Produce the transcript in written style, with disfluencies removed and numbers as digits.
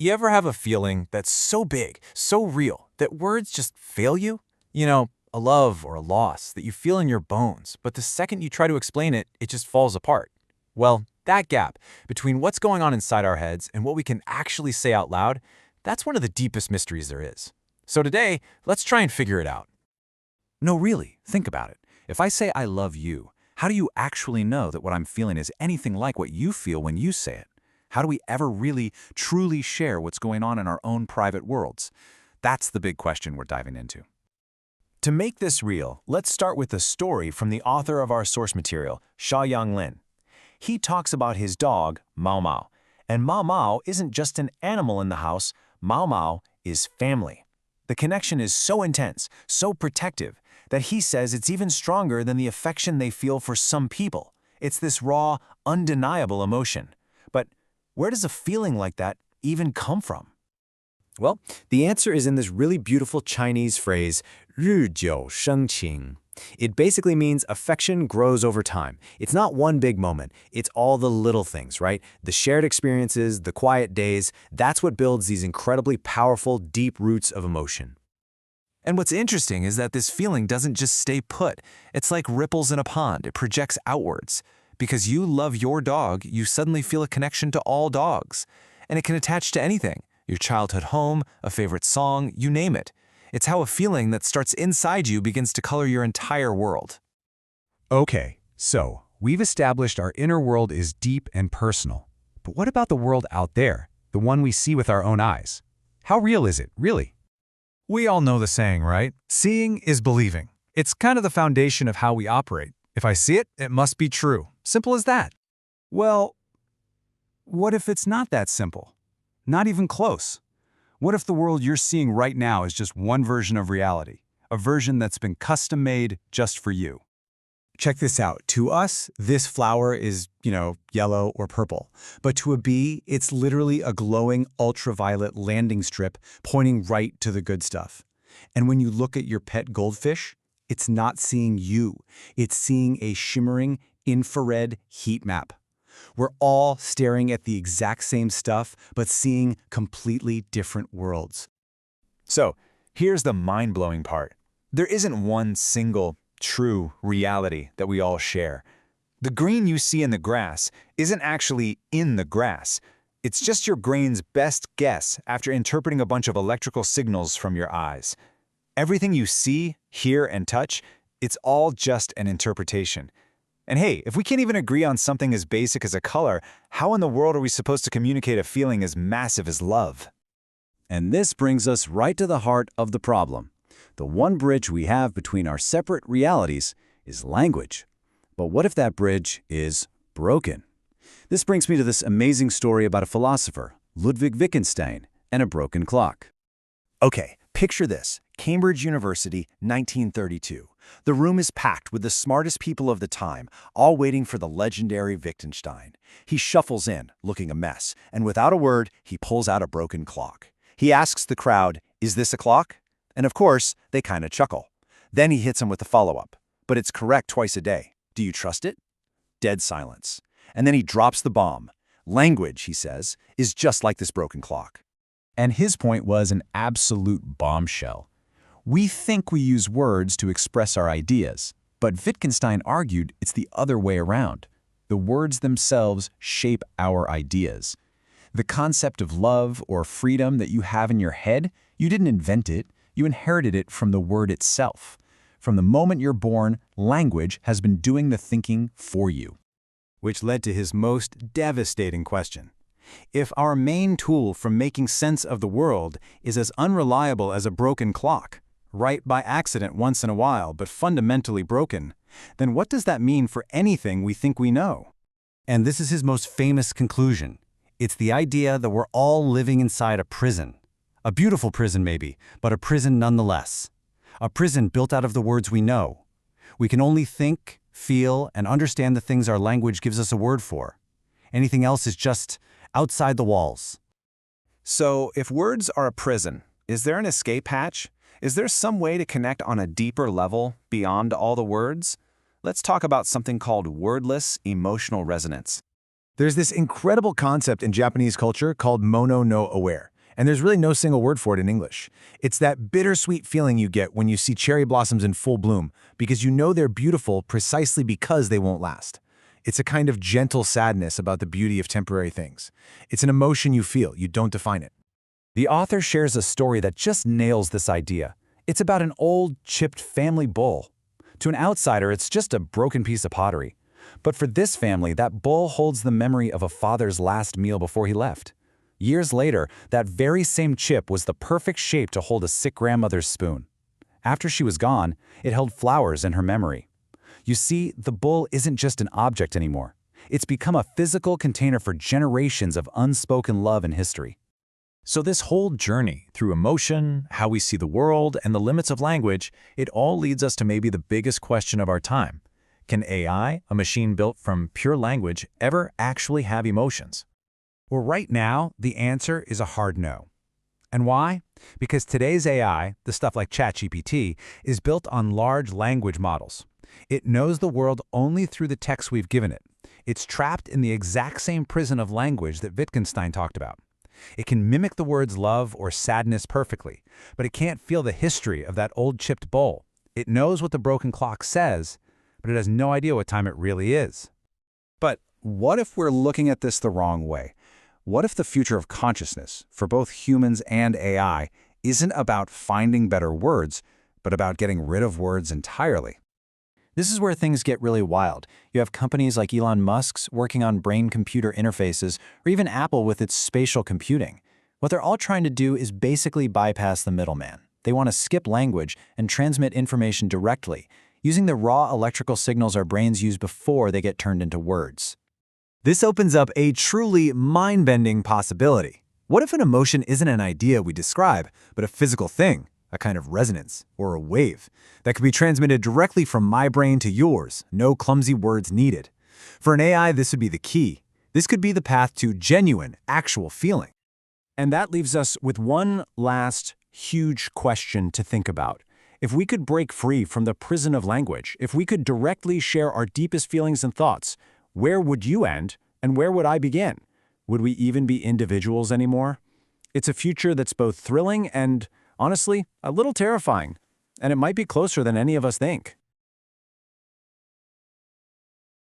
You ever have a feeling that's so big, so real, that words just fail you? You know, a love or a loss that you feel in your bones, but the second you try to explain it, it just falls apart. Well, that gap between what's going on inside our heads and what we can actually say out loud, that's one of the deepest mysteries there is. So today, let's try and figure it out. No, really, think about it. If I say I love you, how do you actually know that what I'm feeling is anything like what you feel when you say it? How do we ever really, truly share what's going on in our own private worlds? That's the big question we're diving into. To make this real, let's start with a story from the author of our source material, Xiaoyang Lin. He talks about his dog, Mao Mao. And Mao Mao isn't just an animal in the house, Mao Mao is family. The connection is so intense, so protective, that he says it's even stronger than the affection they feel for some people. It's this raw, undeniable emotion. But where does a feeling like that even come from? Well, the answer is in this really beautiful Chinese phrase, 日久生情. It basically means affection grows over time. It's not one big moment. It's all the little things, right? The shared experiences, the quiet days, that's what builds these incredibly powerful, deep roots of emotion. And what's interesting is that this feeling doesn't just stay put. It's like ripples in a pond. It projects outwards. Because you love your dog, you suddenly feel a connection to all dogs. And it can attach to anything. Your childhood home, a favorite song, you name it. It's how a feeling that starts inside you begins to color your entire world. Okay, so we've established our inner world is deep and personal. But what about the world out there, the one we see with our own eyes? How real is it, really? We all know the saying, right? Seeing is believing. It's kind of the foundation of how we operate. If I see it, it must be true. Simple as that. Well, what if it's not that simple? Not even close. What if the world you're seeing right now is just one version of reality, a version that's been custom-made just for you? Check this out. To us, this flower is, yellow or purple. But to a bee, it's literally a glowing ultraviolet landing strip pointing right to the good stuff. And when you look at your pet goldfish, it's not seeing you. It's seeing a shimmering infrared heat map. We're all staring at the exact same stuff, but seeing completely different worlds. So, here's the mind-blowing part. There isn't one single, true reality that we all share. The green you see in the grass isn't actually in the grass. It's just your brain's best guess after interpreting a bunch of electrical signals from your eyes. Everything you see, hear, and touch, it's all just an interpretation. And hey, if we can't even agree on something as basic as a color, how in the world are we supposed to communicate a feeling as massive as love? And this brings us right to the heart of the problem. The one bridge we have between our separate realities is language. But what if that bridge is broken? This brings me to this amazing story about a philosopher, Ludwig Wittgenstein, and a broken clock. Okay, picture this. Cambridge University, 1932. The room is packed with the smartest people of the time, all waiting for the legendary Wittgenstein. He shuffles in, looking a mess, and without a word, he pulls out a broken clock. He asks the crowd, "Is this a clock?" And of course, they kind of chuckle. Then he hits him with a follow-up. "But it's correct twice a day. Do you trust it?" Dead silence. And then he drops the bomb. "Language," he says, "is just like this broken clock." And his point was an absolute bombshell. We think we use words to express our ideas, but Wittgenstein argued it's the other way around. The words themselves shape our ideas. The concept of love or freedom that you have in your head, you didn't invent it, you inherited it from the word itself. From the moment you're born, language has been doing the thinking for you. Which led to his most devastating question. If our main tool for making sense of the world is as unreliable as a broken clock, right by accident once in a while, but fundamentally broken, then what does that mean for anything we think we know? And this is his most famous conclusion. It's the idea that we're all living inside a prison. A beautiful prison maybe, but a prison nonetheless. A prison built out of the words we know. We can only think, feel, and understand the things our language gives us a word for. Anything else is just outside the walls. So, if words are a prison, is there an escape hatch? Is there some way to connect on a deeper level beyond all the words? Let's talk about something called wordless emotional resonance. There's this incredible concept in Japanese culture called mono no aware, and there's really no single word for it in English. It's that bittersweet feeling you get when you see cherry blossoms in full bloom, because you know they're beautiful precisely because they won't last. It's a kind of gentle sadness about the beauty of temporary things. It's an emotion you feel, you don't define it. The author shares a story that just nails this idea. It's about an old, chipped family bowl. To an outsider, it's just a broken piece of pottery. But for this family, that bowl holds the memory of a father's last meal before he left. Years later, that very same chip was the perfect shape to hold a sick grandmother's spoon. After she was gone, it held flowers in her memory. You see, the bowl isn't just an object anymore. It's become a physical container for generations of unspoken love and history. So this whole journey through emotion, how we see the world, and the limits of language, it all leads us to maybe the biggest question of our time. Can AI, a machine built from pure language, ever actually have emotions? Well, right now, the answer is a hard no. And why? Because today's AI, the stuff like ChatGPT, is built on large language models. It knows the world only through the text we've given it. It's trapped in the exact same prison of language that Wittgenstein talked about. It can mimic the words love or sadness perfectly, but it can't feel the history of that old chipped bowl. It knows what the broken clock says, but it has no idea what time it really is. But what if we're looking at this the wrong way? What if the future of consciousness, for both humans and AI, isn't about finding better words, but about getting rid of words entirely? This is where things get really wild. You have companies like Elon Musk's working on brain-computer interfaces, or even Apple with its spatial computing. What they're all trying to do is basically bypass the middleman. They want to skip language and transmit information directly, using the raw electrical signals our brains use before they get turned into words. This opens up a truly mind-bending possibility. What if an emotion isn't an idea we describe, but a physical thing? A kind of resonance, or a wave, that could be transmitted directly from my brain to yours, no clumsy words needed. For an AI, this would be the key. This could be the path to genuine, actual feeling. And that leaves us with one last huge question to think about. If we could break free from the prison of language, if we could directly share our deepest feelings and thoughts, where would you end, and where would I begin? Would we even be individuals anymore? It's a future that's both thrilling and, honestly, a little terrifying, and it might be closer than any of us think.